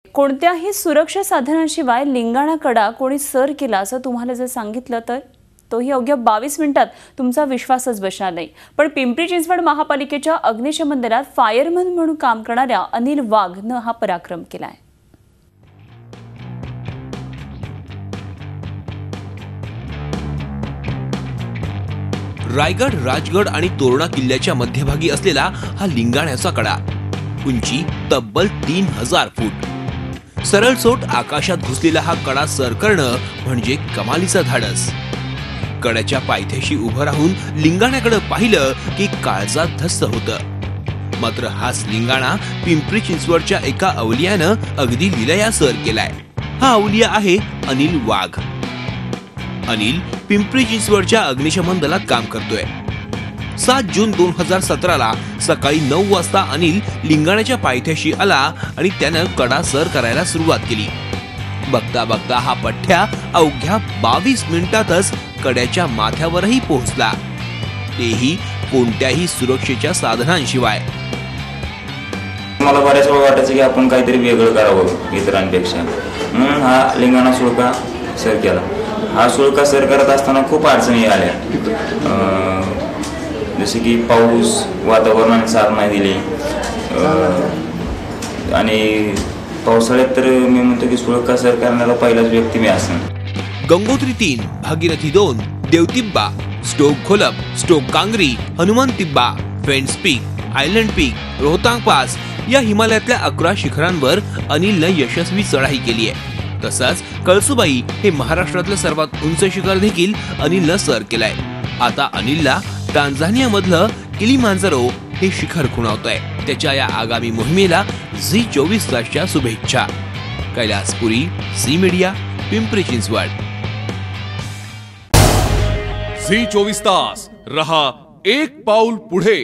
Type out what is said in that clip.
कोणत्याही सुरक्षा साधनांशिवाय लिंगाणा कडा कोणी सर केला असं तुम्हाला जर सांगितलं तर तोही अवघ्या 22 मिनिटात तुमचा विश्वासच बसणार नाही। पण पिंपरी चिंचवड महापालिकेच्या अग्निशमन दलात फायरमन म्हणून काम करणाऱ्या अनिल वाघनं हा पराक्रम केलाय। रायगड, राजगड आणि तोरणा किल्ल्याच्या मध्यभागी असलेला हा लिंगाण्याचा कडा, उंची तब्बल 3000 फूट। सरळसोट आकाशात घुसलेला हा कडा सर करणं म्हणजे कमालीचा धाडस। कड्याच्या पायथ्याशी उभं राहून लिंगाण्याकडे पाहिलं की काळजात धस्स होतं। मात्र हाच लिंगाणा पिंपरी चिंचवडच्या एका अवलियानं अगदी लीलया सर केलाय। हा अवलिया आहे अनिल वाघ। अनिल पिंपरी चिंचवडच्या अग्निशमन दलात काम करतोय। 7 जून 2017 ला सकाळी 9 वाजता अनिल लिंगाण्याच्या पायथ्याशी आला आणि त्यानं कडा सर करायला सुरुवात केली। बघता बघता हा पठ्ठ्या अवघ्या 22 मिनिटातच कड्याच्या माथ्यावरही पोहोचला, तेही कोणत्याही सुरक्षेच्या साधनांशिवाय। मला बऱ्याच वेळा वाटायचं की आपण काहीतरी वेगळं करावं इतरांपेक्षा, म्हणून हा लिंगाणा सुळका सर केला। हा सुळका सर करत असताना खूप अडचणी आल्या, जसे की पाऊस, वातावरणाने साथ नाही दिली, आणि पावसाळ्यात तर मी म्हणतो की सुळका सर करण्याला पहिलाच व्यक्ती मी असेन। गंगोत्री 3, भागीरथी 2, देवतिब्बा, स्टोक खोलब, स्टोक कांगरी, हनुमान तिब्बा, फेंड्स पीक, आयलंड पीक, रोहतांग पास या हिमालयातल्या 11 शिखरांवर अनिलनं यशस्वी चढाई केली आहे। तसंच कळसुबाई हे महाराष्ट्रातलं सर्वात उंच शिखर देखील अनिलनं सर केलंय। आता अनिलला टांझानियामधलं किलिमांजारो हे शिखर खुणावतंय। त्याच्या या आगामी मोहिमेला झी24 तासच्या शुभेच्छा। कैलासपुरी, झी मीडिया, पिंपरी चिंचवड। झी24 तास रहा एक पाऊल पुढे।